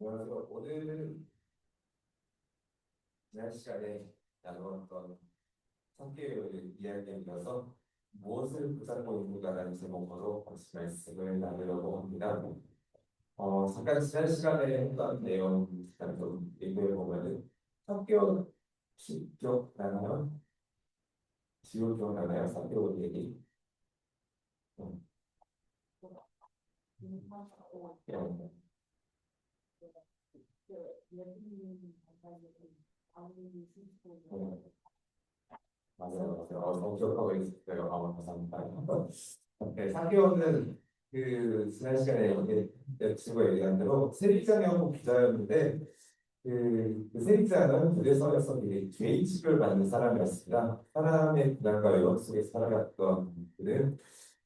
그래서 오늘은 지난 시간에 나누었던 성격을 이야기에 이어서 무엇을 붙잡고 있는가라는 제목으로 같이 말씀을 나누려고 합니다. 잠깐 지난 시간에 했던 내용 잠깐 좀 얘기해 보면은 성격 기억나나요? 지우 기억나나요? 성격 얘기. 음, 음, 음, 맞아요. 기억하고 있어요. 감사합니다. 네, 사기업은 지난 시간에 친구가 얘기한 대로 세입자하고 기자였는데 그 세입자는 그래서여서 죄의식을 받는 사람이었습니다. 사람의 고난과 외로움 속에 살아갔던 그는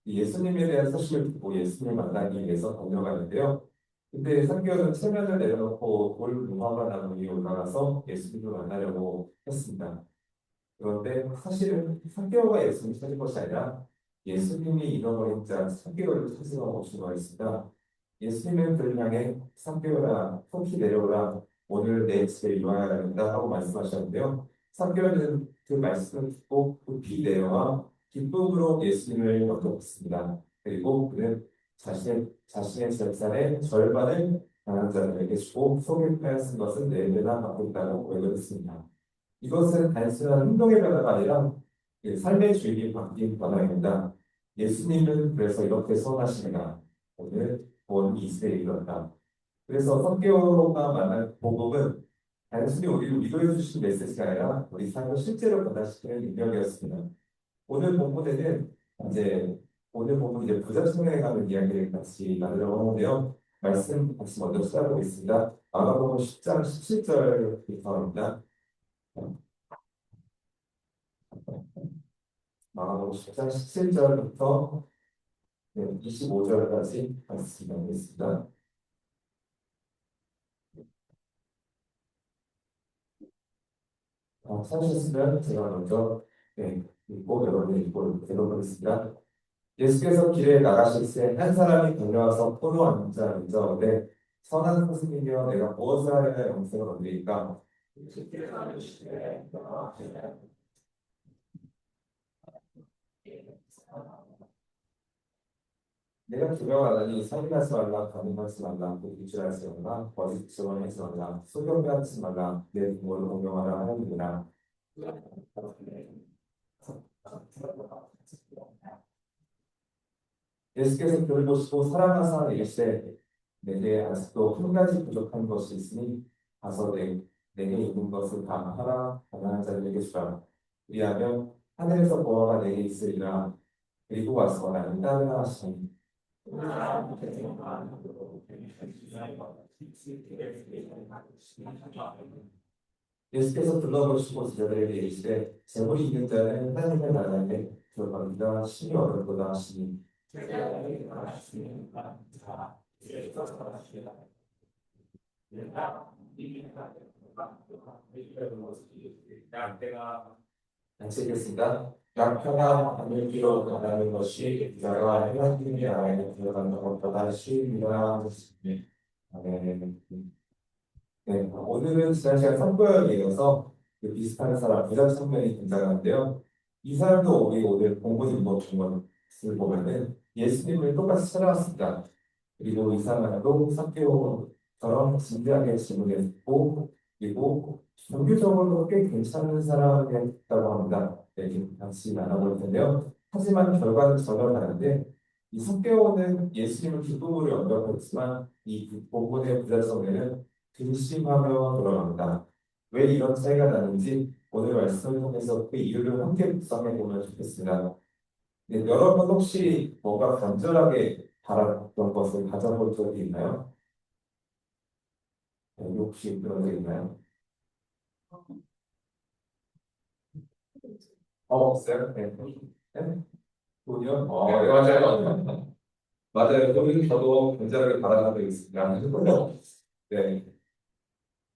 예수님에 대한 소식을 듣고 예수님을 만나기 위해서 달려가는데요. 근데 사기업은 체면을 내려놓고 돌 무화과 나무 위에 올라가서 예수님을 만나려고 했습니다. 그런데 사실은 사개오가 예수님을 찾은 것이 아니라 예수님이 잃어버린 자 사개오를 찾으러 오신 거였습니다. 예수님은 그를 향해 사개오라 속히 내려오라 오늘 내 집에 이와야 한다 하고 말씀하셨는데요. 사개오는 그 말씀을 듣고 급히 내려와 기쁨으로 예수님을 얻어봤습니다. 그리고 그는 자신의 재산의 절반을 가난한 자들에게 주고 속일 하였은 것은 네 배나 받고 있다고 고백했습니다. 이것은 단순한 행동의 변화가 아니라 삶의 주인이 바뀐 변화입니다. 예수님은 그래서 이렇게 선하시니라 오늘 온 이스라엘이 이뤘다. 그래서 성경으로가 말하는 복음은 단순히 우리를 위로해 주신 메시지가 아니라 우리 삶을 실제로 변화시키는 능력이었습니다. 오늘 본문에는 이제 오늘 본문 이제 부자 청년에 관한 이야기를 같이 나누려고 하는데요. 말씀 같이 먼저 시작하겠습니다. 마가복음 10장 17절부터입니다. 마가복음 10장 17절부터 25절까지 말씀 나누겠습니다. 찾으셨으면 제가 먼저 읽고 여러분이 읽고 읽어보겠습니다. 예수께서 길에 나가실 때 한 사람이 달려와서 포도 한 잔을 묻자오되 선한 선생님이여 내가 무엇을 하여야 영생을 얻으리까? 내가 두려워하더니 살인하지 말라, 간음하지 말라, 도둑질하지 말라, 거짓 증언하지 말라, 소경배하지 말라, 내 부모를 공경하라 하느니라. 예수께서 그를 보시고 사랑하사 이르시되 내게 아직도 한 가지 부족한 것이 있으니 가서 내게 있는 것을 다 하라 가난한 자들에게 주라. 그리하면 하늘에서 보화가 내게 있으리라. 그리고 와서 나를 따르라 하시니 예수께서 둘러보시고 제자들에게 이르시되 재물이 있는 자는 하나님의 나라에 들어가기가 심히 어렵도다 하시니 같이 읽겠습니다. 약편한 하늘길로 가는 것이 부자가 해방님이 나라에 들어가는 것보다 쉬움이라 하셨습니다. 네. 네, 오늘은 지난 시간 선거에 이어서 그 비슷한 사람, 부자 청년이 등장하는데요. 이 사람도 우리 오늘 본문인 것을 보면은 예수님을 똑같이 찾아왔습니다. 그리고 이 사람도 삭개오처럼 진지하게 질문했고, 그리고 종교적으로 꽤 괜찮은 사람이었다고 합니다. 네, 지금 같이 나눠볼 텐데요. 하지만 결과는 전혀 다른데, 이 삭개오는 예수님을 기쁨으로 영접했지만, 이 본문의 부자 청년은 근심하며 돌아갑니다. 왜 이런 차이가 나는지 오늘 말씀을 통해서 그 이유를 함께 묵상해 보면 좋겠습니다. 네, 여러분 혹시 뭔가 간절하게 바랐던 것을 가져본 적이 있나요? 네, 혹시 그런 적 있나요? 없어요? 네. 네? 돈이요? 네, 맞아요. 맞아요. 저도 간절하게 바라는 적 있습니다. 네.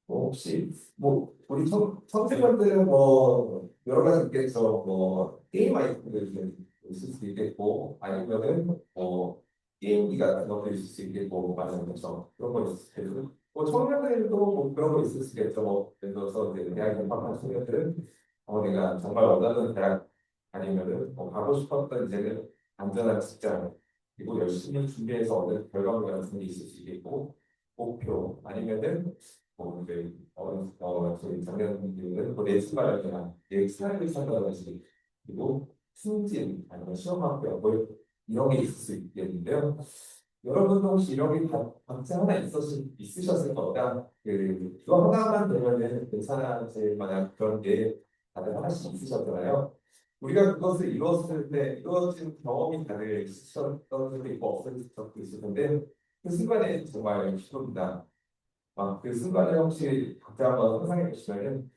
혹시 뭐 우리 청소년들은 뭐 여러 가지 있겠죠. 뭐 게임 아이템들 있을 수 있겠고 아니면은 뭐 게임기 같은 것도 있을 수 있겠고 많은 거죠. 그런 거 있을 수 있고 뭐 청년들도 뭐 그런 거 있을 수 있겠죠. 뭐 예를 들어서 이제 대학에 입학한 청년들은 내가 정말 원하는 대학 아니면은 가고 싶었던 이제는 안전한 직장 그리고 열심히 준비해서 얻는 결과물 같은 게 있을 수 있겠고 목표 아니면은 이제 저희 작년에는 그 내신발을 그냥 예산을 찾아가지 그리고 승진 아니면 시험 합격 뭐 이런 게 있을 수 있겠는데요. 여러분도 혹시 이런 게 각자 하나 있으셨을 겁니다. 그거 하나만 되면은 괜찮아질 만한 그런 게 다들 하나씩 있으셨잖아요. 우리가 그것을 이루었을 때 이루어진 경험이 다들 있으셨던 적도 있고 없을 적도 있을 텐데 그 순간에 정말 기쁩니다. 그 순간에 혹시 각자 한번 상상해 보시면은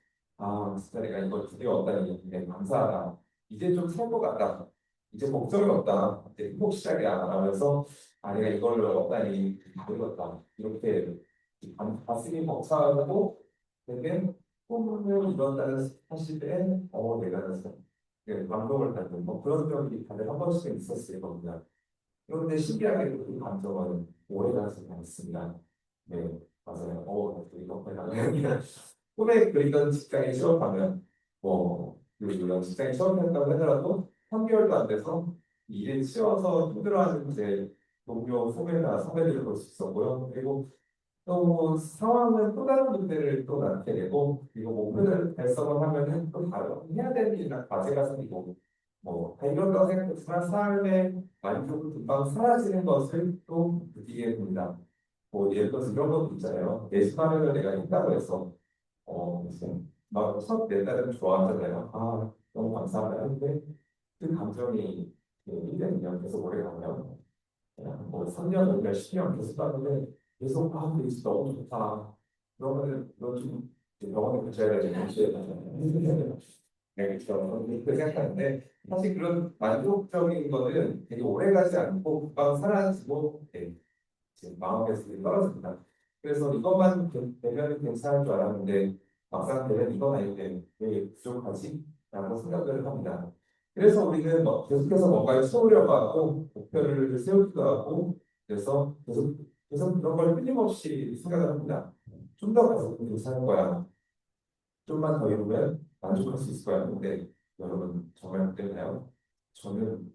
진짜 내가 이걸 드디어 얻다니 굉장히 감사하다. 이제 좀 살 것 같다. 이제 걱정이 없다. 이제 행복 시작이야. 라면서 내가 이걸 얻다니 기쁘다. 이렇게 가슴이 벅차고 되게 꿈을 이뤘다는 사실 때 내가 진짜 감동을 받는 뭐 그런 적이 다들 한 번씩은 있었을 겁니다. 그런데 신기하게도 그 감정은 오래가지 않습니다. 네, 맞아요. 이거 나는 꿈에 그리던 직장에 취업하면 이런 직장에 취업했다고 하더라도 3개월도 안 돼서 일에 치여서 힘들어하는 이제 동료 후배나 선배들을 볼 수 있었고요. 그리고 또 상황은 또 다른 문제를 또 낳게 되고 그리고 목표를 달성을 하면은 또 다른 해야 되는 일이나 과제가 생기고 다 이런다고 생각했지만 삶의 만족을 금방 사라지는 것을 또 느끼게 됩니다. 예를 들어서 이런 것도 있잖아요. 예술하면을 내가 했다고 해서 무슨 막첫 딸은 좋아하잖아요. 너무 감사하다 하는데 그 감정이 1년, 2년 계속 오래 가면 그냥 3년, 5년, 10년 계속 가는데 계속 근데 진짜 너무 좋다. 그러면은 너좀 병원에 붙여야 되지. 네, 그렇죠. 그렇게 생각하는데 사실 그런 만족적인 거는 되게 오래 가지 않고 금방 사라지고 지금 마음에서 떨어집니다. 그래서 이것만 되면 괜찮을 줄 알았는데 막상 되면 이건 아닌데 왜 부족하지? 라고 생각을 합니다. 그래서 우리는 계속해서 뭔가를 채우려고 하고 목표를 세우기도 하고 그래서 계속 그런 걸 끊임없이 생각을 합니다. 좀 더 가서 괜찮을 거야. 좀만 더 이루면 만족할 수 있을 거야. 근데 여러분 정말 그랬나요? 저는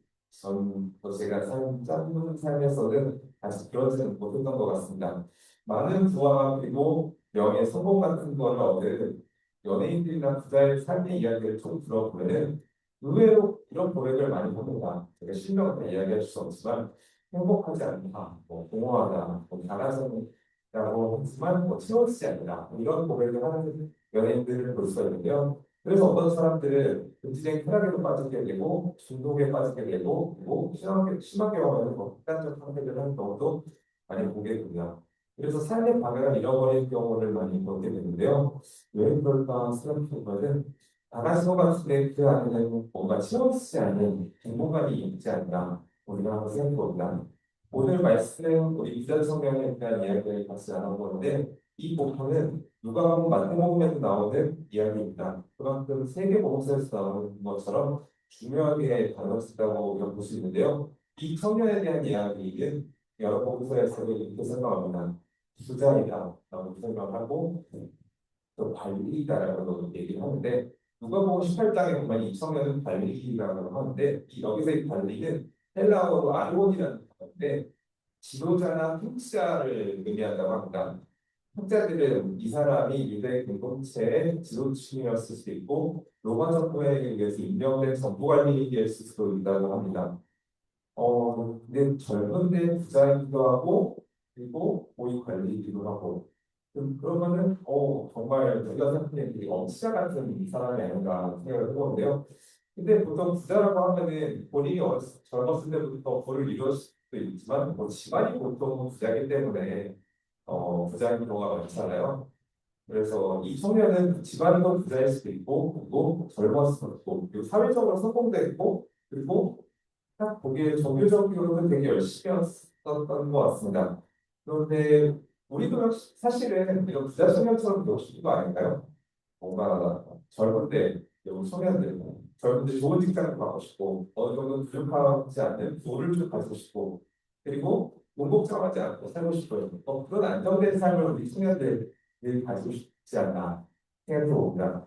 제가 짧은 삶에서는 아직 그러지는 못했던 것 같습니다. 많은 부와 그리고 명예, 성공 같은 거를 얻은 연예인들이나 부자의 삶의 이야기를 좀 들어보면은 의외로 이런 고백을 많이 합니다. 제가 실명을 다 이야기할 수 없지만 행복하지 않다, 공허하다, 잘하자라고 하지만 채워지지 않는다 이런 고백을 하는 연예인들을 볼 수가 있는데요. 그래서 어떤 사람들은 금지된 쾌락에도 빠지게 되고 중독에 빠지게 되고 그리고 심하게 오면 극단적 선택을 하는 경우도 많이 보게 됩니다. 그래서 삶의 방향을 잃어버리는 경우를 많이 보게 되는데요. 왜 그럴까 생각해보면 다 가진 것 같은데 그 안에는 뭔가 채워지지 않는 공간이 있지 않나 우리가 한번 생각해봅니다. 오늘 말씀은 우리 이전 성경에 대한 이야기를 같이 나눠보는데 이 부분은 누가복음 마태복음에도 나오는 이야기입니다. 그만큼 세계복음서에서 나오는 것처럼 중요하게 다뤘다고 볼 수 있는데요. 이 청년에 대한 이야기는 여러 보고서에서도 이렇게 생각합니다. 부자이다라고 생각하고 또 관리다라고 얘기를 하는데 누가복음 18장에 보면 이 청년은 관리라고 하는데 여기서 이 관리는 헬라어로 아르몬이라는 건데 지도자나 통치자를 의미한다고 합니다. 학자들은 이 사람이 유대 공동체의 지도층이었을 수도 있고 로마 정부에 의해서 임명된 정부관리였을 수도 있다고 합니다. 근데 젊은데 부자이기도 하고 그리고 고위 관리이기도 하고 그러면은 정말 우리가 생각하는 그 엄치자 같은 사람이 아닌가 생각을 해보는데요. 근데 보통 부자라고 하면은 본인이 젊었을 때부터 부를 이룰 수도 있지만 뭐 집안이 보통 부자이기 때문에 부자인 경우가 많잖아요. 그래서 이 청년은 집안도 부자일 수도 있고 그리고 젊었을 수도 있고 그리고 사회적으로 성공도 있고 그리고 딱 보기에 종교적으로는 되게 열심히 했었던 것 같습니다. 그런데 우리도 사실은 이런 부자 청년처럼 욕심인 거 아닌가요? 뭔가 젊은 때 여기 청년들 젊은 때 좋은 직장을 가고 싶고 어느 정도 부족하지 않는 부를 좀 가지고 싶고 그리고 공복잡하지 않고 살고 싶어요. 그런 안정된 삶을 우리 청년들이 가지고 싶지 않나 생각해 봅니다.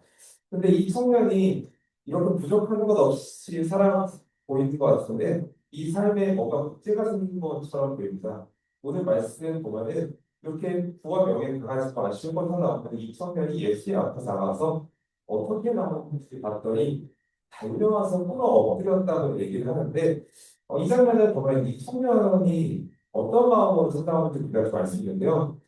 근데 이 청년이 이렇게 부족한 것 없이 살아 보이는 것 같은데 이 삶에 뭔가 문제가 생긴 것처럼 보입니다. 오늘 말씀 보면은 이렇게 부와 명예 강하지도 않으신 것 하나 없는 이 청년이 예수의 앞에 나가서 어떻게 나오는지 봤더니 달려와서 꿇어 엎드렸다고 얘기를 하는데 이 장면을 보면 이 청년이 어떤 마음으로 생각하는지 우리가 좀 알 수 있는데요.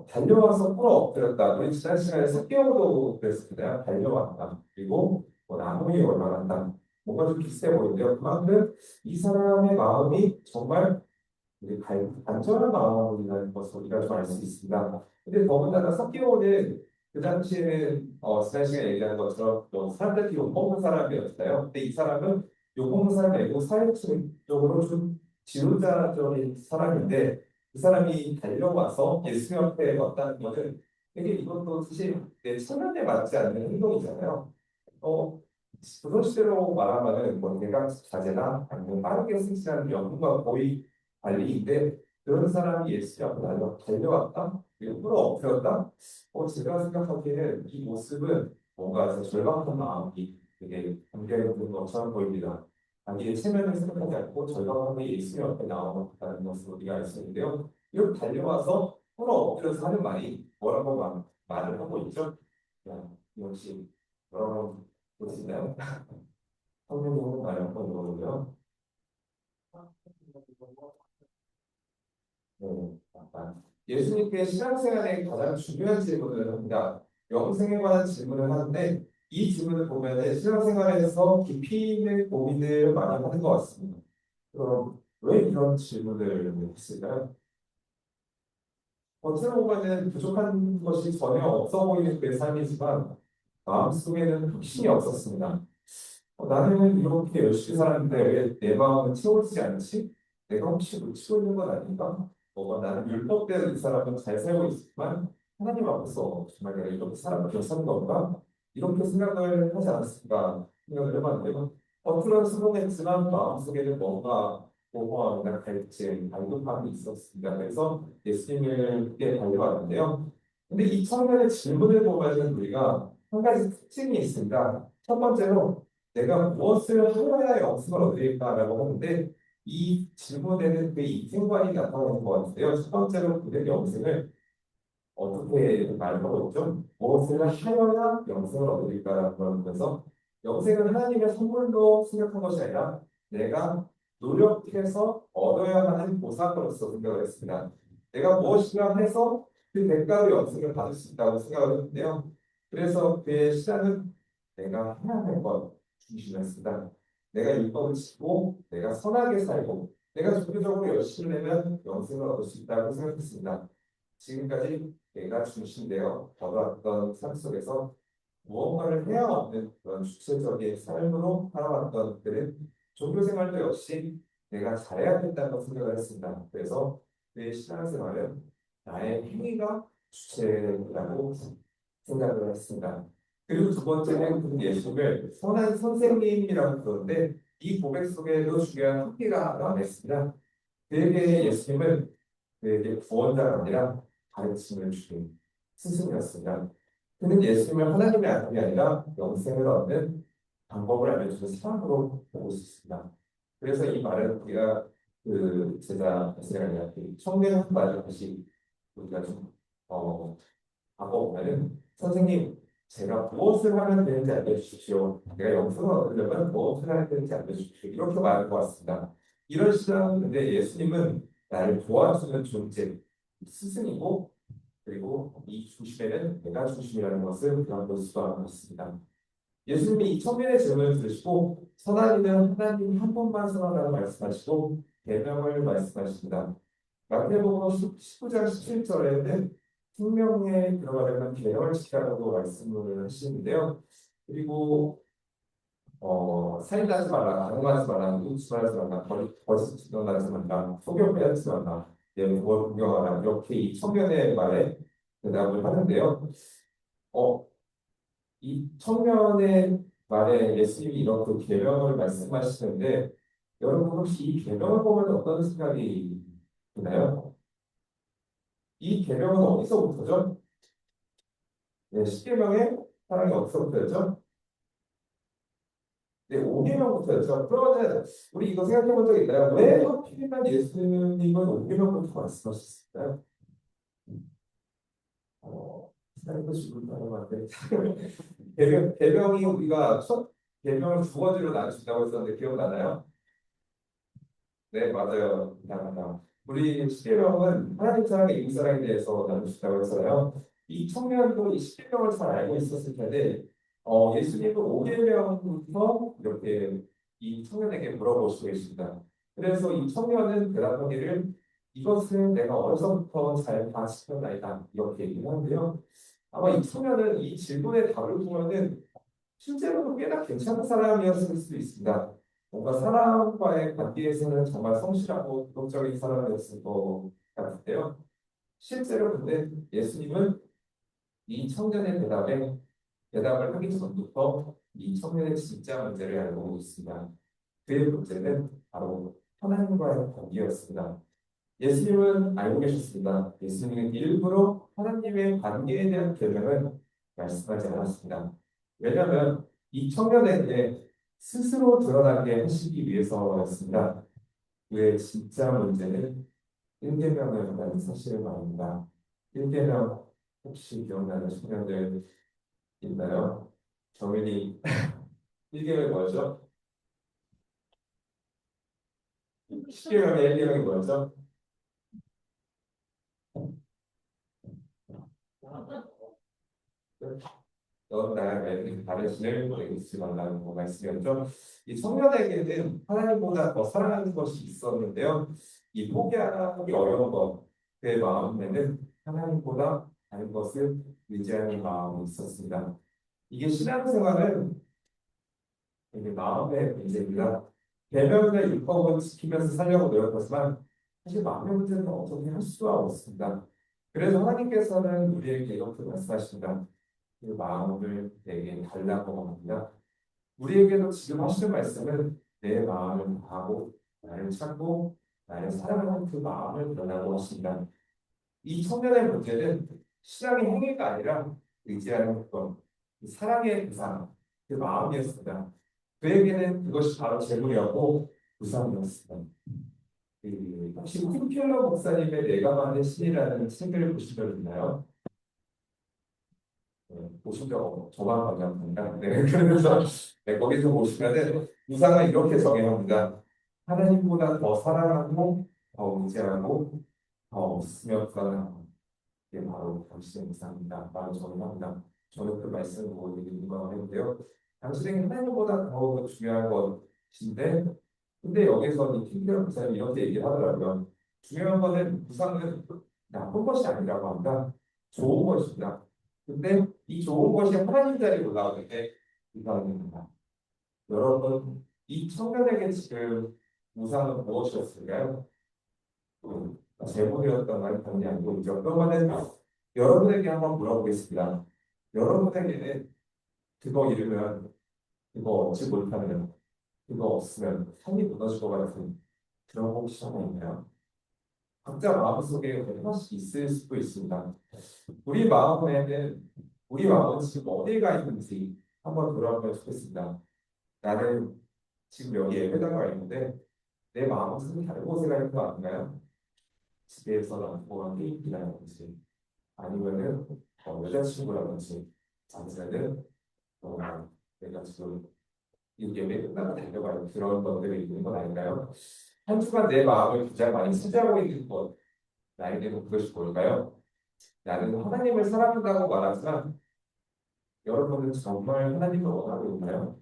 달려와서 꿇어 엎드렸다. 우리 지난 시간에 습기형도 그랬습니다. 달려왔다. 그리고 뭐 나무 위에 올라간다. 뭔가 좀 비슷해 보이는데요. 그만큼 이 사람의 마음이 정말 간절한 마음이라는 것을 우리가 좀 알 수 있습니다. 근데 더군다나 섭기호는 그 당시에는 지난 시간에 얘기한 것처럼 사람들이 욕먹는 사람이었어요. 근데 이 사람은 욕먹는 사람이 아니고 사회적으로 좀 지도자적인 사람인데 그 사람이 달려와서 예수 옆에 왔다는 것은 되게 이것도 사실 내 천연에 맞지 않는 행동이잖아요. 어, 조선시대로 말하면은 뭐 내각 자제나 아니면 빠르게 승진하는 영웅과 고위 관리인데 그런 사람이 예수 앞에 달려왔다? 그리고 끌어엎드렸다? 제가 생각하기에는 이 모습은 뭔가 절박한 마음이 되게 담겨있는 것처럼 보입니다. 자기의 체면을 생각하지 않고 절박하게 예수 앞에 나왔다는 것을 우리가 알 수 있는데요. 이렇게 달려와서 끌어엎드려서 하는 말이 뭐라고 말을 하고 있죠? 역시 여러분 보시나요? 성경적으로 말을 한번 읽어보고요. 약간 예수님께 신앙생활의 가장 중요한 질문을 합니다. 영생에 관한 질문을 하는데 이 질문을 보면 신앙생활에서 깊이 있는 고민을 많이 하는 것 같습니다. 그럼 왜 이런 질문을 했을까요? 겉으로 보면은 부족한 것이 전혀 없어 보이는 그의 삶이지만 마음속에는 확신이 없었습니다. 나는 이렇게 열심히 살았는데 왜 내 마음은 채워지지 않지? 내가 혹시 놓치고 있는 건 아닌가? 나는 율법대로 이 사람은 잘 살고 있지만 하나님 앞에서 정말 내가 이렇게 살아도 괜찮은 건가? 이렇게 생각을 하지 않았을까 생각을 해봤는데요. 겉으로는 성공했지만 마음속에는 뭔가 모호함이나 갈증, 갈급함이 있었습니다. 그래서 예수님을 께 달려왔는데요. 근데 이 청년의 질문을 보면 우리가 한 가지 특징이 있습니다. 첫 번째로 내가 무엇을 하여야 영생을 얻을까라고 하는데 이 질문에는 그 인생관이 나타나는 것 같은데요. 첫 번째로 그의 영생을 어떻게 말하고 있죠? 무엇을 하여야 영생을 얻을까라고 하면서 영생은 하나님의 선물로 생각한 것이 아니라 내가 노력해서 얻어야 하는 보상으로서 생각을 했습니다. 내가 무엇인가 해서 그 대가로 영생을 받을 수 있다고 생각을 했는데요. 그래서 그의 신앙은 내가 해야 할 것 중심이었습니다. 내가 율법을 지키고 내가 선하게 살고 내가 종교적으로 열심히 내면 영생을 얻을 수 있다고 생각했습니다. 지금까지 내가 중심되어 걸어왔던 삶 속에서 무언가를 해야 하는 그런 주체적인 삶으로 살아왔던 그들은 종교 생활도 역시 내가 잘해야겠다고 생각을 했습니다. 그래서 내 신앙생활은 나의 행위가 주체라고 생각을 했습니다. 그리고 두 번째는 그 예수님을 선한 선생님이라고 부르는데 이 고백 속에도 중요한 한계가 남아 있습니다. 그에게 예수님은 그에게 구원자가 아니라 가르침을 주신 스승이었습니다. 그는 예수님을 하나님의 아들이 아니라 영생을 얻는 방법을 알려주는 사람으로 보고 있습니다. 그래서 이 말은 우리가 그 제가 아니라 그 청년 말을 다시 우리가 좀 바꿔보면은 선생님 제가 무엇을 하면 되는지 알려주십시오. 내가 영생을 얻으려면 무엇을 해야 되는지 알려주십시오. 이렇게 말할 것 같습니다. 이런 시간은 근데 예수님은 나를 도와주는 존재, 스승이고 그리고 이 중심에는 내가 중심이라는 것을 그런 볼 수가 있습니다. 예수님이 이 청년의 질문을 들으시고 선한 이는 하나님 한 분만 선하다고 말씀하시고 계명을 말씀하십니다. 마태복음 19장 17절에는 생명에 들어가려면 계명을 지키라고 말씀을 하시는데요. 그리고 살인하지 마라, 강요하지 마라, 누수하지 마라, 거짓 증언하지 마라, 소경배하지 마라, 내 부모를 공경하라 이렇게 이 청년의 말에 대답을 하는데요. 어, 이 청년의 말에 예수님이 이렇게 계명을 말씀하시는데 여러분 혹시 이 계명을 보면 어떤 생각이 드나요? 이 계명은 어디서부터죠? 네, 10계명의 사랑이 어디서부터였죠? 네, 5계명부터였죠. 그러면 우리 이거 생각해 본 적 있나요? 왜 하필이면 예수님은 5계명부터 말씀하셨을까요? 생각해 주시면 바라는데 계명이 우리가 첫 계명을 두 가지로 나누신다고 했었는데 기억나나요? 네, 맞아요. 맞아. 우리 십계명은 하나님 사랑과 이웃 사랑에 대해서 나누시다고 했어요. 이 청년도 이 십계명을 잘 알고 있었을 텐데, 예수님은 5계명부터 이렇게 이 청년에게 물어보시고 계십니다. 그래서 이 청년은 대답하기를 이것은 내가 어려서부터 잘 다지켰나이다 이렇게 얘기를 하는데요. 아마 이 청년은 이 질문에 답을 보면은 실제로도 꽤나 괜찮은 사람이었을 수도 있습니다. 뭔가 사람과의 관계에서는 정말 성실하고 도덕적인 사람이었을 것 같은데요. 실제로 근데 예수님은 이 청년의 대답을 하기 전부터 이 청년의 진짜 문제를 알고 있습니다. 그의 문제는 바로 하나님과의 관계였습니다. 예수님은 알고 계셨습니다. 예수님은 일부러 하나님의 관계에 대한 결론을 말씀하지 않았습니다. 왜냐하면 이 청년에게 스스로 드러나게 하시기 위해서였습니다. 그의 진짜 문제는 1계명이라는 사실을 말합니다. 1계명 혹시 기억나는 청년들 있나요? 정윤이 1계명이 뭐죠? 10계명의 1계명이 뭐죠? 넌 나의 다른 신을 잊지 말라는 말씀이었죠. 이 청년에게는 하나님보다 더 사랑하는 것이 있었는데요. 이 포기하기 어려운 것, 그의 마음에는 하나님보다 다른 것을 의지하는 마음이 있었습니다. 이게 신앙생활은 이게 마음의 문제입니다. 계명이나 율법을 지키면서 살려고 노력하지만 사실 마음의 문제는 어떻게 할 수가 없습니다. 그래서 하나님께서는 우리에게 이렇게 말씀하십니다. 그 마음을 내게 달라고 합니다. 우리에게도 지금 하시는 말씀은 내 마음을 다하고 나를 찾고 나를 사랑하는 그 마음을 변하고 하십니다. 이 청년의 문제는 신앙의 행위가 아니라 의지하는 것, 그 사랑의 대상, 그 마음이었습니다. 그에게는 그것이 바로 재물이었고 부상이었습니다. 혹시 팀켈러 목사님의 내가 만든 신이라는 책을 보신 적 있나요? 보신 적 저만 관장입니다. 네, 그래서 네, 거기서 보시면은 우상은 이렇게 정의합니다. 하나님보다 더 사랑하고 더 의지하고 더 없으면 불안하고 이게 바로 당신의 우상입니다. 바로 정의합니다. 저는 그 말씀을 보고 되게 민감했는데요. 당신에게 하나님보다 더 중요한 것인데 근데 여기서 이 킹케어 목사님이 이렇게 얘기를 하더라고요. 중요한 거는 우상은 나쁜 것이 아니라고 합니다. 좋은 것입니다. 근데 이 좋은 것이 하나님 자리에 올라오는 게 우상입니다. 여러분, 이 청년에게 지금 우상은 무엇이었을까요? 제목이었던 말이 당연히 아니고, 그러면은 여러분에게 한번 물어보겠습니다. 여러분에게는 그거 잃으면, 그거 얻지 못하면, 그거 없으면 삶이 무너질 것 같은 그런 혹시 하나 있나요? 각자 마음속에 하나씩 있을 수도 있습니다. 우리 마음에는 우리 마음은 지금 어디에 가 있는지 한번 돌아보면 좋겠습니다. 나는 지금 여기 예배당 가 있는데 내 마음은 지금 다른 곳에 가 있는 거 아닌가요? 집에서 남편과 게임이라든지 아니면은 여자친구라든지 아니면은 내가 지금 이 예배 끝나고 달려가는 그런 것들이 있는 건 아닌가요? 한 주간 내 마음을 가장 많이 차지하고 있는 것 나에게는 그것이 뭘까요? 나는 하나님을 사랑한다고 말하지만 여러분은 정말 하나님을 원하고 있나요?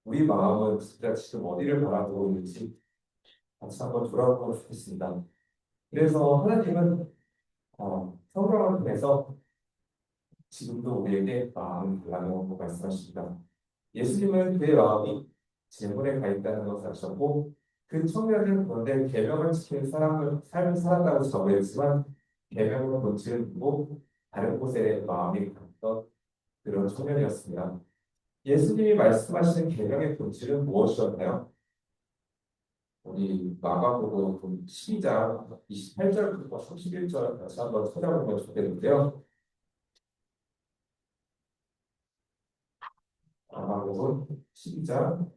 우리 마음은 진짜 지금 어디를 바라보고 있는지 같이 한번 돌아보고 싶습니다. 그래서 하나님은 성경을 통해서 지금도 우리에게 마음을 달라고 말씀하십니다. 예수님은 그의 마음이 재물에 가 있다는 것을 아셨고 그 청년은 그런데 계명을 지키는 삶을 살았다고 적어했지만 계명의 본질은 두고 다른 곳에 마음이 갔던 그런 청년이었습니다. 예수님이 말씀하시는 계명의 본질은 무엇이었나요? 우리 마가복음 12장 28절부터 31절 다시 한번 찾아보면 좋겠는데요. 마가복음 12장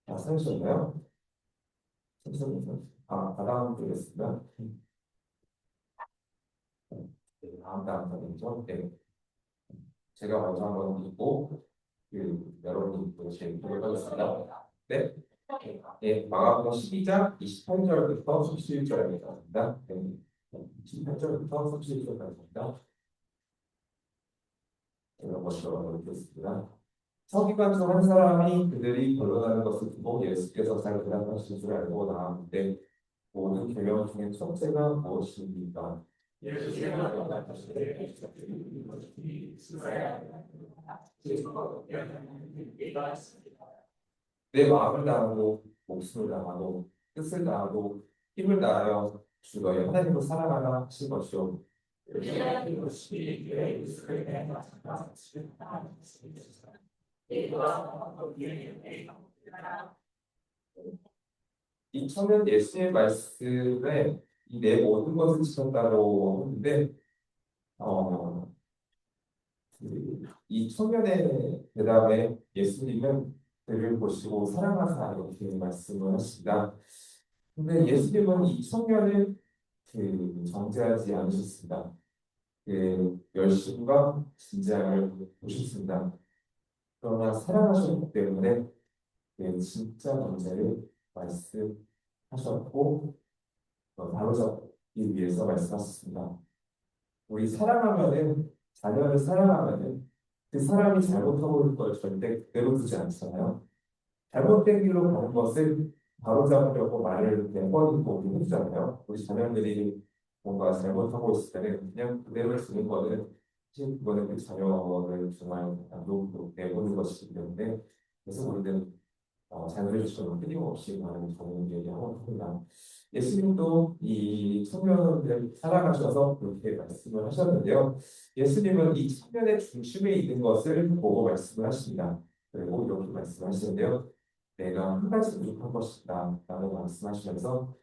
찾으셨나요? 다음 보겠습니다. 네, 다음 단이죠. 네, 제가 먼저 한번 읽고 여러분이 또 제 읽도록 하겠습니다. 네, 네, 마가복음 12장 28절부터 31절입니다. 네, 28절부터 31절까지입니다. 제가 먼저 읽겠습니다. 서기관 중 한 사람이 그들이 변론하는 것을 보고 예수께서 잘 대답하실 줄 알고 나아가는데 모든 계명 중에 첫째가 무엇입니까? 내 마음을 다하고 목숨을 다하고 뜻을 다하고 힘을 다하여 주 너희 하나님을 사랑하라 하신 것이요. 이 청년 예수의 말씀에 이 내 모든 것을 지켰다고 하는데 어, 이 청년의 대답에 예수님은 그를 보시고 사랑하사 이렇게 말씀을 하십니다. 근데 예수님은 이 청년을 정죄하지 않으셨습니다. 열심과 진지함을 보셨습니다. 그러나 사랑하셨기 때문에 진짜 문제를 말씀하셨고 바로잡기 위해서 말씀하셨습니다. 우리 사랑하면은 자녀를 사랑하면은 그 사람이 잘못하고 있는 걸 절대 그대로 두지 않잖아요. 잘못된 길로 가는 것을 바로잡으려고 말을 내버리고 해주잖아요. 우리 자녀들이 뭔가 잘못하고 있을 때는 그냥 그대로 두는 거는 사실 그거는 그 자녀를 정말 안으로 내보는 것이기 때문에 그래서 우리는 자녀들처럼 끊임없이 많은 좋은 얘기하고 합니다. 예수님도 이 청년을 살아가셔서 그렇게 말씀을 하셨는데요. 예수님은 이 청년의 중심에 있는 것을 보고 말씀을 하십니다. 그리고 이렇게 말씀하시는데요. 내가 한 가지 부족한 것이다 라고 말씀하시면서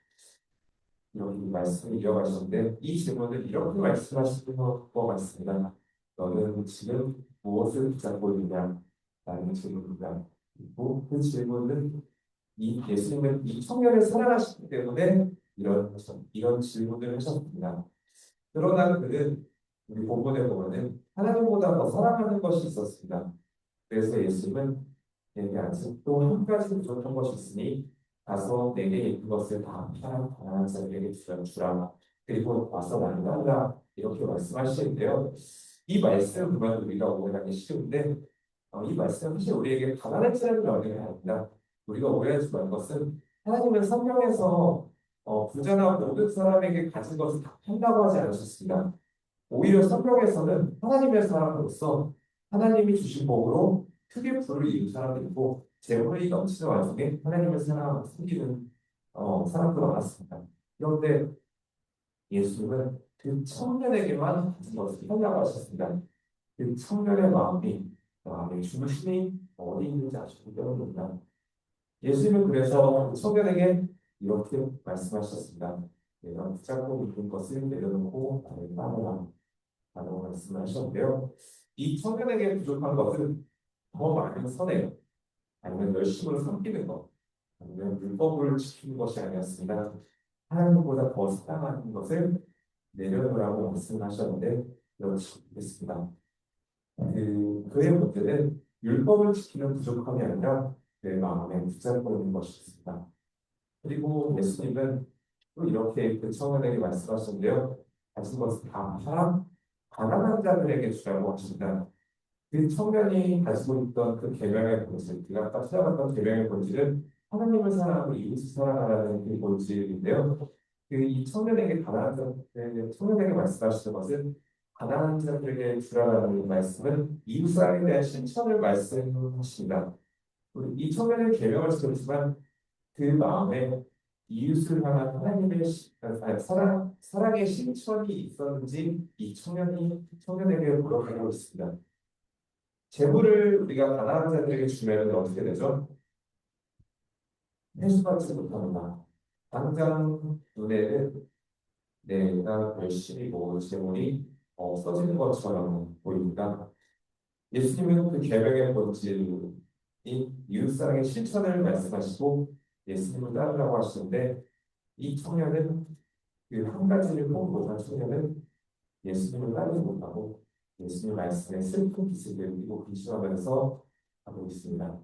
이렇게 말씀을 이어가시는데 이 질문을 이렇게 말씀하시는 것 같습니다. 너는 지금 무엇을 붙잡고 있느냐? 라는 질문입니다. 그리고 그 질문은 이 예수님은 이 청년을 사랑하시기 때문에 이런 질문을 하셨습니다. 그러나 그는 우리 본문에 보면은 하나님보다 더 사랑하는 것이 있었습니다. 그래서 예수님은 내게 아직도 한 가지 부족한 것이 있으니 가서 내게 있는 것을 다 파란 가난한 자에게 주라. 그리고 와서 나를 따르라. 이렇게 말씀하시는데요. 이 말씀을 보면 우리가 오해하기 쉬운데 이 말씀은 사실 우리에게 가난한 자를 말하는 아닙니다. 우리가 오해하지 말 것은 하나님은 성경에서 부자나 모든 사람에게 가진 것을 다 판다고 하지 않으셨습니다. 오히려 성경에서는 하나님의 사람으로서 하나님이 주신 복으로 크게 부를 이룬 사람들이고 재물이 넘치는 와중에 하나님의 사랑을 숨기는 사람들도 많았습니다. 그런데 예수님은 그 청년에게만 가진 것을 하려고 하셨습니다. 그 청년의 마음이 마음의 중심이 어디 있는지 아시기 때문입니다. 예수님은 그래서 청년에게 이렇게 말씀하셨습니다. 내가 붙잡고 있는 것을 내려놓고 나를 따르라 라고 말씀하셨는데요. 이 청년에게 부족한 것은 더 많은 선행, 아니면 열심으로 섬기는 것, 아니면 율법을 지키는 것이 아니었습니다. 하나님보다 더 사랑하는 것을 내려놓으라고 말씀하셨는데 그렇지 않겠습니다. 그의 문제는 율법을 지키는 부족함이 아니라 내 마음에 붙잡고 있는 것이었습니다. 그리고 예수님은 또 이렇게 그 청년에게 말씀하셨는데요. 가진 것을 다 팔아 가난한 자들에게 주라고 하십니다. 그 청년이 가지고 있던 그 계명의 본질, 그가 아까 찾아봤던 계명의 본질은 하나님을 사랑하고 이웃을 사랑하라는 그 본질인데요. 이 청년에게 청년에게 말씀하시는 것은 가난한 자들에게 주라는 말씀은 이웃 사랑에 대한 실천을 말씀하십니다. 이 청년의 계명을 지켰지만 그 마음에 이웃을 향한 하나님의 사랑의 실천이 있었는지 이 청년에게 물어보고 있습니다. 재물을 우리가 가난한 자들에게 주면 어떻게 되죠? 회수받지 못합니다. 당장 눈에는 내가 열심히 모은 재물이 없어지는 것처럼 보입니다. 예수님은 그 계명의 본질인 이웃사랑의 실천을 말씀하시고 예수님을 따르라고 하시는데 이 청년은 그 한 가지를 꼭 못한 청년은 예수님을 따르지 못하고 예수님 말씀에 슬픈 기색을 띠고 근심하면서 하고 있습니다.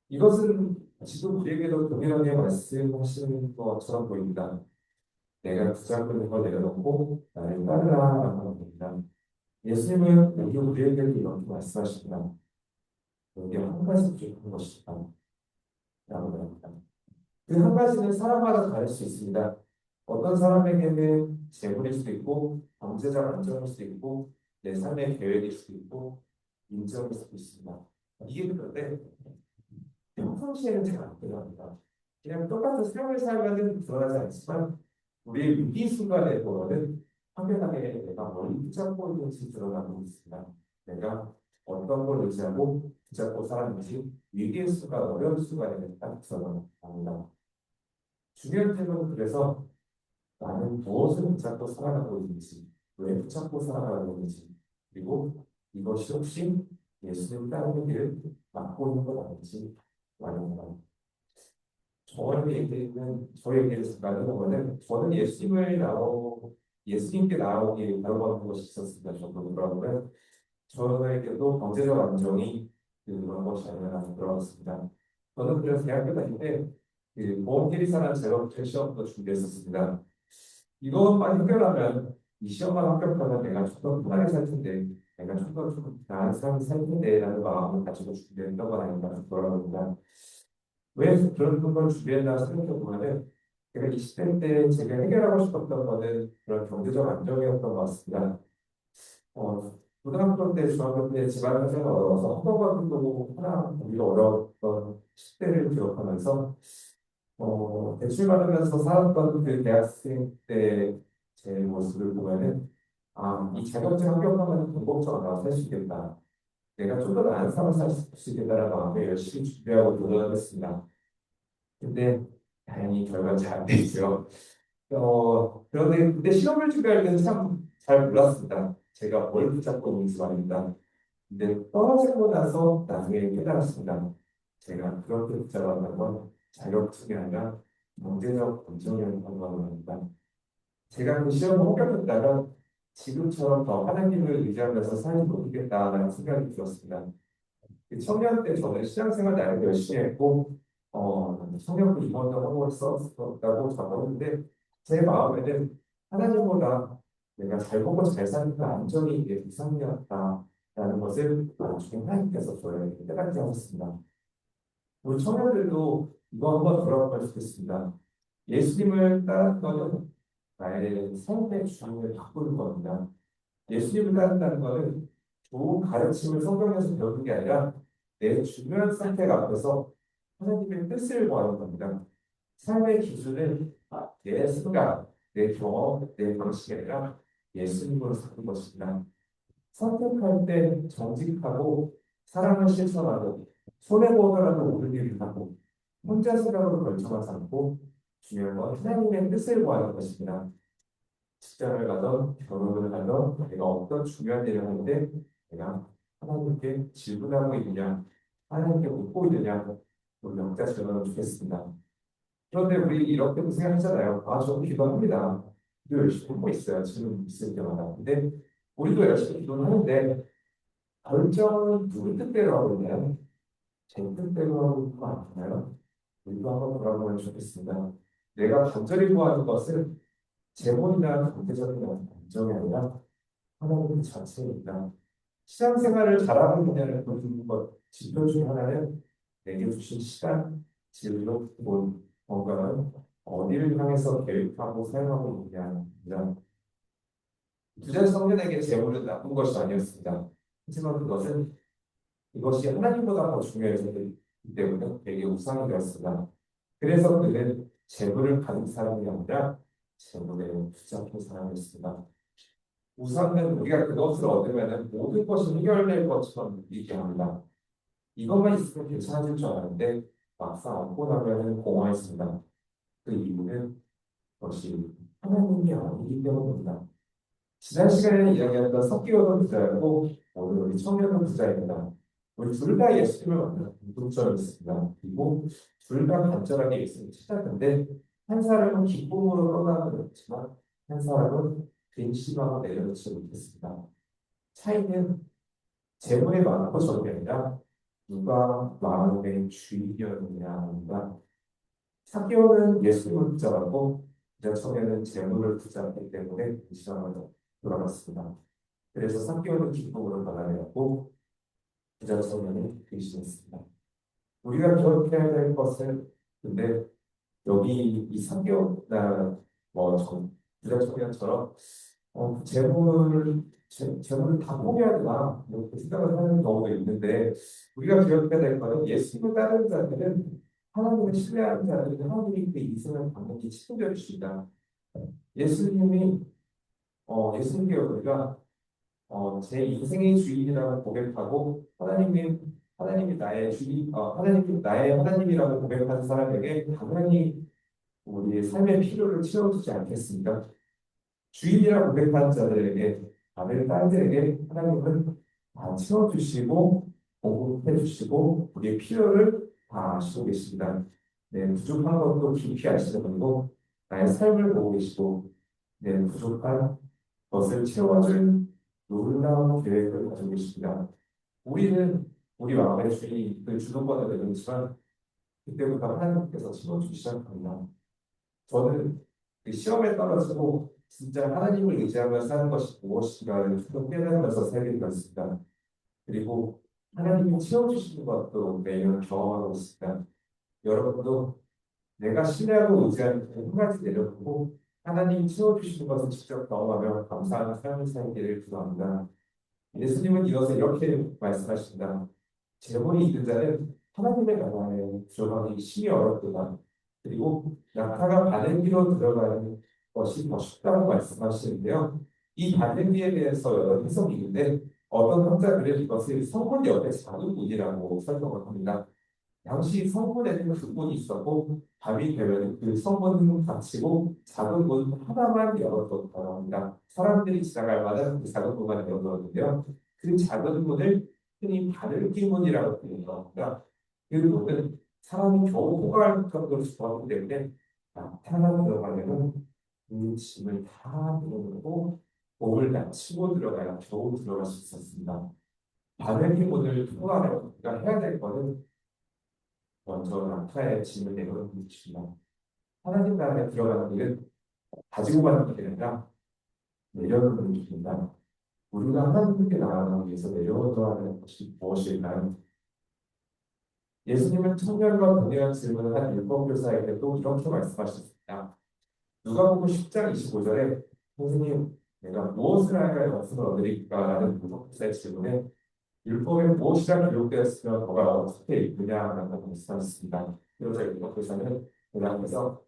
이것은 지금 우리에게도 동일하게 말씀하시는 것처럼 보입니다. 내가 붙잡고 있는 걸 내려놓고 나를 따르라라고 합니다. 예수님은 우리에게도 이렇게 말씀하십니다. 여기 한 가지 부족한 것이다 라고 말합니다. 그 한 가지는 사람마다 다를 수 있습니다. 어떤 사람에게는 재물일 수도 있고 경제적 안정일 수도 있고 내 삶의 계획일 수도 있고 인정일 수도 있습니다. 이게 그런데 평상시에는 잘 안 필요합니다. 그냥 똑같은 삶을 살면은 드러나지 않지만 우리의 위기 순간에 보면은 확연하게 내가 뭘 붙잡고 있는지 드러나고 있습니다. 내가 어떤 걸 의지하고 붙잡고 살았는지 위기의 순간, 어려운 순간에 딱 드러납니다. 중요한 점은 그래서 나는 무엇을 붙잡고 살아가고 있는지, 왜 붙잡고 살아가고 있는지, 그리고 이것이 혹시 예수님 따르는 길을 막고 있는 것 아닌지 말입니다. 저에게 잠깐 보면은 저는 예수님께 나오기 바라보는 것이 있었습니다. 저도 그러면 저에게도 경제적 안정이 그런 것이 아니라 들어갔습니다. 저는 그래서 대학교 다닐 때그 보험계리사라는 제로 시험도 준비했었습니다. 이것만 해결하면 이 시험만 합격하면 내가 좀 더 편하게 살 텐데 내가 좀 더 나은 삶을 살 텐데라는 마음을 가지고 준비했던 건 아닌가 싶더라고요. 왜 그런 걸 준비했나 생각해 보면은 제가 20대 때 제가 해결하고 싶었던 거는 그런 경제적 안정이었던 것 같습니다. 고등학교 때, 중학교 때 집안 생활 어려워서 학원도 하나 보기가 어려웠던 10대를 기억하면서 대출 받으면서 살았던 그 대학생 때 제 모습을 보면은 이 자격증 합격하면 공복적으로 나와 살수 있겠다. 내가 좀 더 나은 삶을 살 수 있겠다는 마음에 열심히 준비하고 노력했습니다. 근데 다행히 결과는 잘 안 됐죠. 그런데 그때 시험을 준비할 때는 참 잘 몰랐습니다. 제가 뭘 붙잡고 있는지 말입니다. 근데 떨어지고 나서 나중에 깨달았습니다. 제가 그렇게 붙잡았던 건 자격증이 아니라 경제적 안정이었던 겁니다. 제가 그 시험을 합격했다가 지금처럼 더 하나님을 의지하면서 살지 못하겠다는 생각이 들었습니다. 그 청년 때 저는 신앙생활 나름 열심히 했고, 청년부 임원도 하고 있었다고 적었는데, 제 마음에는 하나님보다 내가 잘 보고 잘 사는 그 안정이 이게 우선이었다라는 것을 나중에 하나님께서 저에게 깨닫게 하셨습니다. 우리 청년들도 이거 한번 돌아볼 수 있습니다. 예수님을 따르는 것은 나의 삶의 주장을 바꾸는 겁니다. 예수님을 따른다는 것은 좋은 가르침을 성경에서 배우는 게 아니라 내 중요한 선택 앞에서 하나님의 뜻을 구하는 겁니다. 삶의 기준은 내 생각, 내 경험, 내 방식이 아니라 예수님으로 사는 것입니다. 선택할 때 정직하고 사랑을 실천하고 손해보더라도 옳은 일을 하고 혼자 생각으로 결정하지 않고 중요한 건 하나님의 뜻을 구하는 것입니다. 직장을 가던 결혼을 하던 내가 어떤 중요한 일을 하는데 내가 하나님께 질문하고 있느냐 하나님께 묻고 있느냐 우리 영자 질문을 주겠습니다. 그런데 우리 이렇게 생각하잖아요. 아, 저도 기도합니다. 기도 열심히 하고 있어요. 질문 있을 때마다. 근데 우리도 열심히 기도를 하는데 결정은 누구 뜻대로 하고 있나요? 제 뜻대로 하고 있는 거 아닌가요? 우리도 한번 돌아보면 좋겠습니다. 내가 간절히 구하는 것은 재물이나 경제적인 안정이 아니라 하나님 자체입니다. 신앙생활을 잘하고 있느냐를 보여주는 것, 지표 중 하나는 내게 주신 시간, 진로, 돈, 건강은 어디를 향해서 계획하고 사용하고 있느냐입니다. 부자 청년에게 재물은 나쁜 것이 아니었습니다. 하지만 이것이 하나님보다 더 중요해졌기 때문에 되게 우상이 되었습니다. 그래서 그는 재물을 가진 사람이 아니라 재물에 붙잡힌 사람이었습니다. 우상은 우리가 그것을 얻으면 모든 것이 해결될 것처럼 얘기합니다. 이것만 있으면 괜찮아질 줄 알았는데 막상 얻고 나면 공허했습니다. 그 이유는 그것이 하나님이 아니기 때문입니다. 지난 시간에는 이야기했던 석기어도 부자였고 오늘 우리 청년은 부자입니다. 우리 둘 다 예수님을 만나는 공통점이 있습니다. 그리고 둘 다 간절하게 예수님을 찾았는데 한 사람은 기쁨으로 떠나고 있지만 한 사람은 근심하고 내려놓지 못했습니다. 차이는 재물의 많고 적이 아니라 누가 마음의 주인이었느냐입니다. 사개월은 예수님을 붙잡았고 부자 청년은 재물을 붙잡기 때문에 근심하며 돌아갔습니다. 그래서 사개월은 기쁨으로 변화되었고 부자 청년은 근심했습니다. 우리가 기억해야 될 것은 근데 여기 이 사개월나 부자 청년처럼 재물을 다 포기해야 되나 이렇게 생각을 하는 경우가 있는데 우리가 기억해야 될 것은 예수님을 따르는 자들은 하나님을 신뢰하는 자들은 하나님이 그 인생을 반드시 책임져 주시다. 예수님이 예수님께 우리가 제 인생의 주인이라고 고백하고 하나님이 나의 주인, 하나님이 나의 하나님이라고 고백하는 사람에게 당연히 우리의 삶의 필요를 채워주지 않겠습니까? 주인이라 고백하는 자들에게, 아멘 딸들에게 하나님은 다 채워주시고, 공급해주시고, 우리의 필요를 다 아시고 계십니다. 네, 부족한 것도 깊이 아시는 분이고, 나의 삶을 보고 계시고, 네, 부족한 것을 채워줄 놀라운 계획을 가지고 계십니다. 우리는 우리 마음의 주인이 그 주도권을 내놓지만, 그때부터 하나님께서 채워주기 시작합니다. 저는 그 시험에 떨어지고 진짜 하나님을 의지하며 사는 것이 무엇인가를 좀 깨달으면서 살게 되었습니다. 그리고 하나님이 채워주시는 것도 매일 경험하고 있습니다. 여러분도 내가 신뢰하고 의지하는 그 한 가지 내려보고 하나님이 채워주시는 것을 직접 경험하며 감사하는 삶을 살기를 기도합니다. 예수님은 이것을 이렇게 말씀하십니다. 재물이 있는 자는 하나님의 나라에 들어가기 심히 어렵구나. 그리고 낙타가 바늘기로 들어가는 것이 더 쉽다고 말씀하시는데요. 이 바늘기에 대해서 여러 해석이 있는데 어떤 학자들은 이것을 성문 옆에 작은 문이라고 설명을 합니다. 당시 성문에는 두 문이 있었고 밤이 되면 그 성문은 닫히고 작은 문 하나만 열어뒀다고 합니다. 사람들이 지나갈 만한 그 작은 문만 열어뒀는데요. 그 작은 문을 흔히 바늘기 문이라고 부르는 겁니다. 그 문은 사람이 겨우 통과할 정도로 좁았기 때문에 나타나 들어가려면 그 짐을 다 들어오고 몸을 다 치고 들어가야 겨우 들어갈 수 있었습니다. 바늘기 문을 통과하려면 우리가 해야 될 것은 먼저 낙타의 짐을 내려놓는 것입니다. 하나님 나라에 들어가는 길은 가지고 가는 길이 아니라 내려놓는 길입니다. 우리가 하나님께 나아가기 위해서 내려놓아야 하는 것이 무엇일까요? 예수님은 청년과 동일한 질문을 한 율법교사에게도 이렇게 말씀하셨습니다. 누가복음 10장 25절에 선생님, 내가 무엇을 하여야 영생을 얻으리까? 라는 율법교사의 질문에 율법에 무엇이라 기록되었으면 너가 어떻게 읽느냐라고 말씀하셨습니다. 그래서 율법교사는 대답해서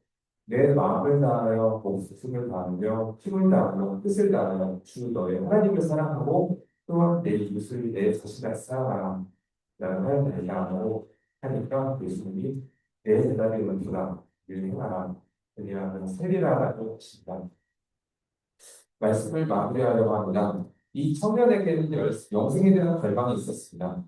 내 마음을 다하여 목숨을 다하며 힘을 다하며 뜻을 다하여 주 너의 하나님을 사랑하고 또한 내 이웃을 내 자신을 사랑하라. 라는 얘기하고 하니까 예수님이 내 대답이 원수다 유행하라 왜냐하면 세리라고 하십니다. 말씀을 마무리하려고 합니다. 이 청년에게는 영생에 대한 갈망이 있었습니다.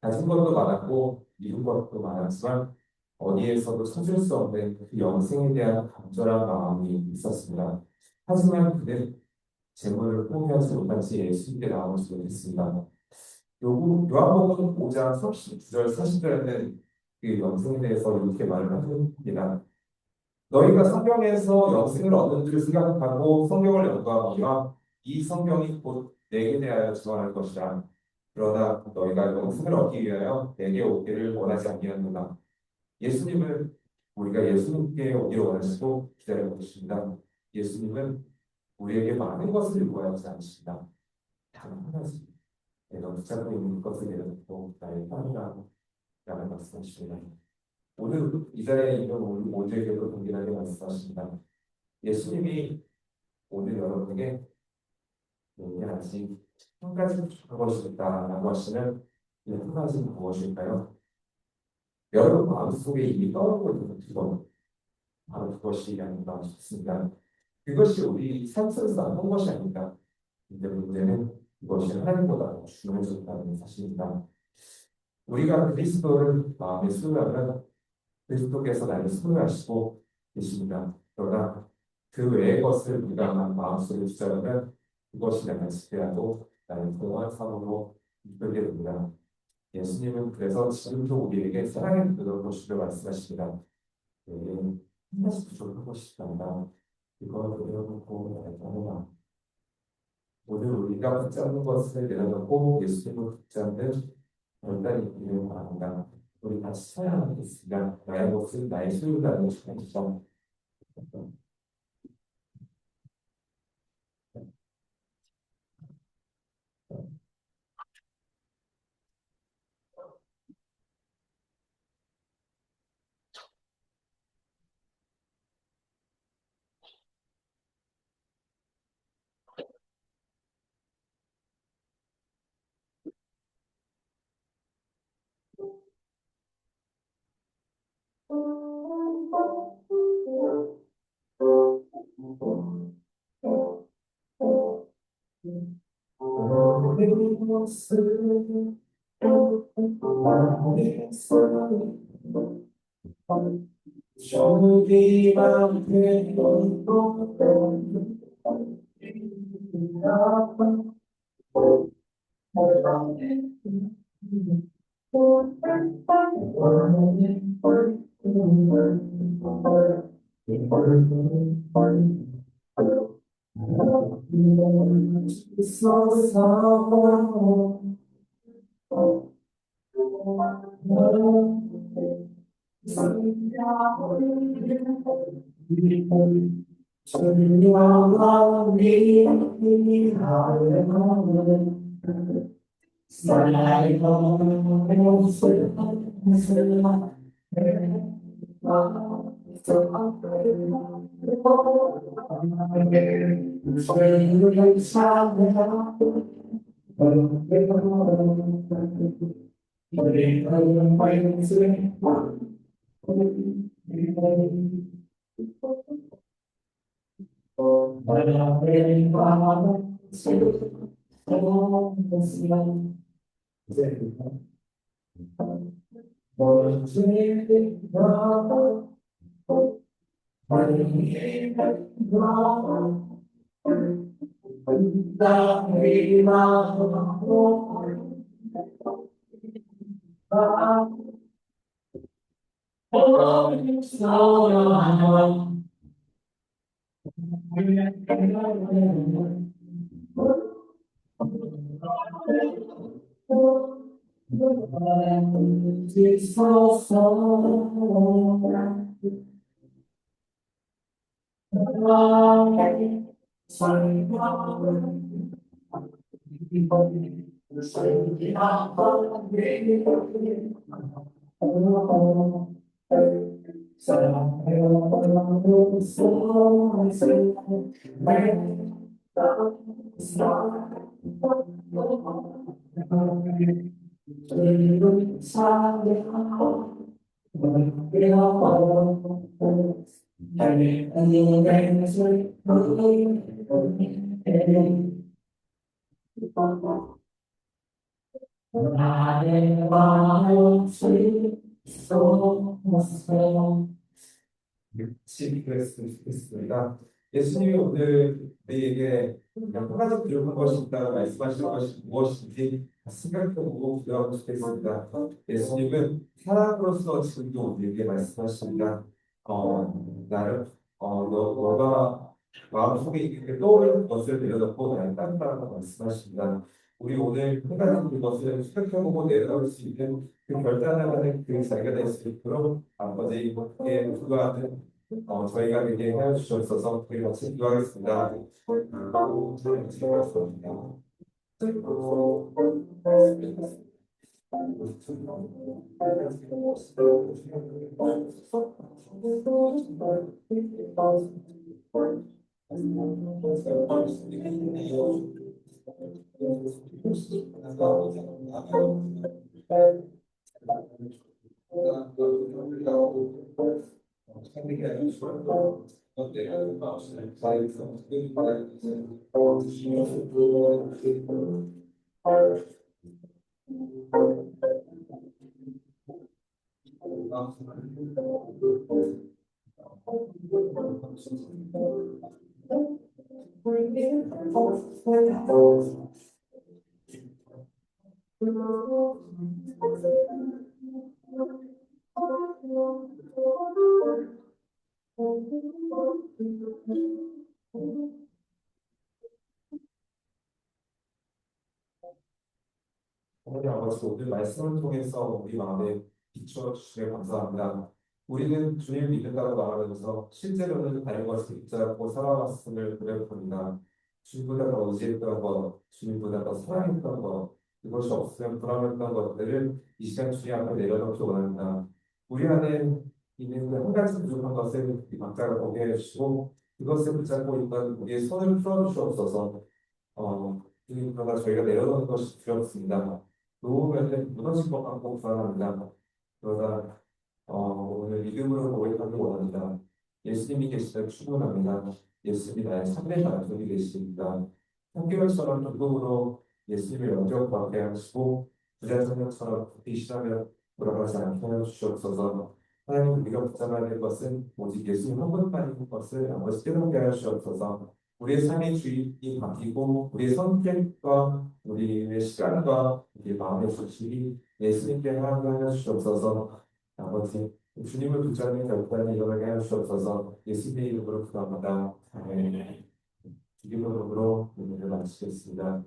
가진 것도 많았고 이룬 것도 많았지만 어디에서도 찾을 수 없는 그 영생에 대한 간절한 마음이 있었습니다. 하지만 그는 재물을 포기하지 못한 채 예수님께 나오지 못했습니다. 요한복음 5장 39절 40절에는 그 영생에 대해서 이렇게 말을 합니다. 너희가 성경에서 영생을 얻는 줄 생각하고 성경을 연구하거니와 이 성경이 곧 내게 대하여 증언할 것이라. 그러나 너희가 영생을 얻기 위하여 내게 오기를 원하지 아니하노라. 예수님은 우리가 예수님께 오기를 원하시고 기다리고 계십니다. 예수님은 우리에게 많은 것을 요구하지 않으십니다. 단 한 가지, 내가 붙잡고 있는 것을 내려놓고 나의 편이라고 라는 말씀하십니다. 오늘 이 자리에 있는 우리 모두에게도 동일하게 말씀하십니다. 예수님이 오늘 여러분에게 내게 아직 한 가지 부족한 것이 있다라고 하시는 이 한 가지는 무엇일까요? 여러분 마음속에 이미 떠오르고 있는 그것, 바로 그것이 아닌가 싶습니다. 그것이 우리 삶 속에서 나온 것이 아닙니다. 근데 문제는 그것이 하나님보다 중요해졌다는 사실입니다. 우리가 그리스도를 마음에 수용하면 그리스도께서 나를 수용하시고 계십니다. 그러나 그 외의 것을 우리가 마음속에 붙잡으면 그것이 나를 지배하고 나를 통한 사고로 이끌게 됩니다. 예수님은 그래서 지금도 우리에게 사랑의 기도를 보시며 말씀하십니다. 한 가지 부족한 것이 있단다. 이걸 내려놓고 나가라. 오늘 우리가 붙잡는 것을 내려놓고 예수님을 붙잡는 결단이 있기를 바랍니다. 우리 같이 찬양하겠습니다. 나의 것은 나의 소유라는 찬양이죠. 나의 마음을 쏟았어. 같이 그랬으면 좋겠습니다. 예수님이 오늘 우리에게 한 가지 부족한 것이 있다 말씀하시는 것이 무엇인지 생각해보고 기도하고 싶겠습니다. 예수님은 사람으로서 지금도 우리에게 말씀하십니다. 나를 너가 마음속에 이렇게 떠오르는 것을 내려놓고 나를 따르라고 말씀하십니다. 우리 오늘 한 가지 그것을 생각해보고 내려놓을 수 있는 그 결단하는 그 자리가 될 수 있도록 아버지의 수고하는 저희가 되게 하여 주셔서 우리 같이 기도하겠습니다. 어머니 아버지 오늘 말씀을 통해서 우리 마음에 비추어 주시에 감사합니다. 우리는 주님 믿는다고 말하면서 실제로는 다른 것을 붙잡고 살아왔음을 고백합니다. 주님보다 더 의지했던 것, 주님보다 더 사랑했던 것, 그것이 없으면 불안했던 것들을 이 시간 주님 앞에 내려놓기 원합니다. 우리 안에 있는 그 한 가지 부족한 것을 이 각자가 공개해 주시고 그것을 붙잡고 있던 우리의 손을 풀어주시옵소서. 그러나 저희가 내려놓는 것이 두렵습니다. 놓으면 무너질 것 같고 불안합니다. 그러나 오늘 믿음으로 고백하기 원합니다. 예수님이 계시다 충분합니다. 예수님이 나의 참된 만족이 되십니다. 한결처럼 기쁨으로 예수님을 영접하게 하시고 부자성령처럼 깊이 시작을 돌아가지 않게 하여 주시옵소서. 하나님 우리가 붙잡아야 될 것은 오직 예수님 한 분만인 것을 아버지 깨닫게 하여 주옵소서. 우리의 삶의 주인이 바뀌고 우리의 선택과 우리의 시간과 우리의 마음의 소식이 예수님께 하나님 하여 주옵소서. 아버지 주님을 붙잡는 결단이 일어나게 하여 주옵소서. 예수님의 이름으로 기도합니다. 아멘. 기도로 오늘을 마치겠습니다.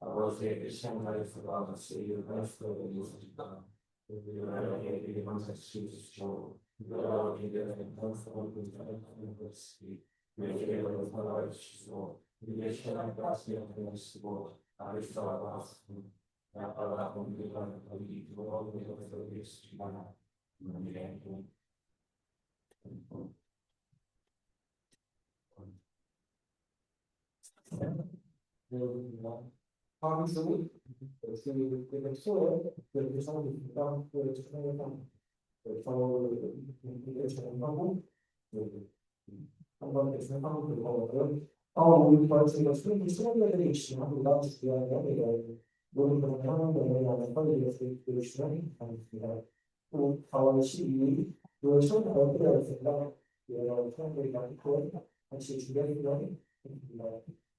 아버지의 시간에서와 같이 일어날 수 있습니다. 우리에게 만사시키시오. 우리에게 단서를 하는 것이 우리에게 살아가 주시고 우리의 시간까지 하시고 나를 살아가시고 나가라 본들과 우리 돌아오는 것을 위하여 아멘. Harmonização, pessoa, questão de ficar, 우리 벌칙을 수행하는 시간, 우리가 지켜야 모든 것을 하는 거에 관리를 시간이 있습니다. 또 4월 12일, 6월 처음 발표가 있습니다. 여러 사람들이 많고 같이 준비하는 시간이 있습니다. 어?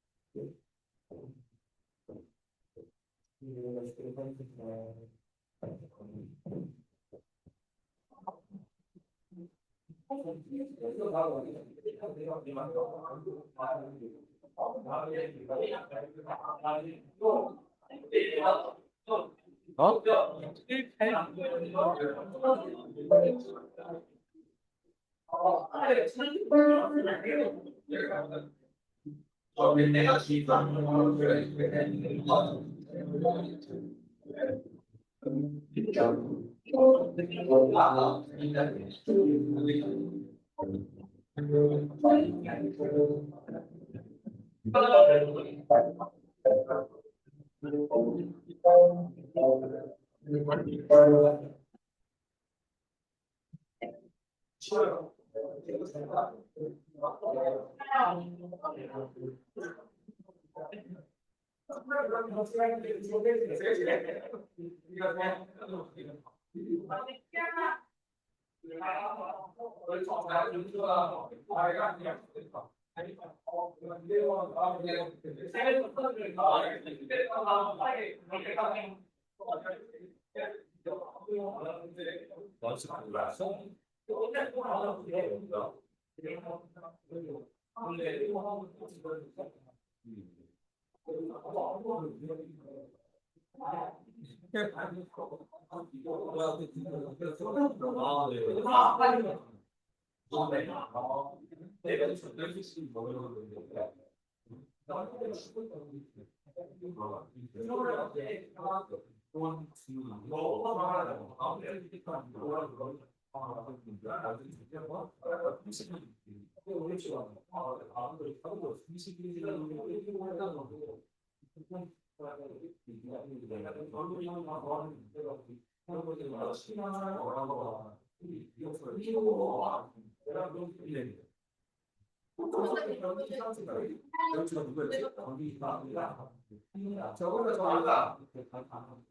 저거는 저거다.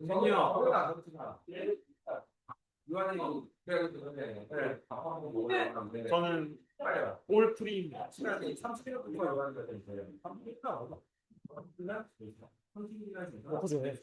성이요. 저는 올 프림 30kg 요구하는 거 있어요. 어떠세요?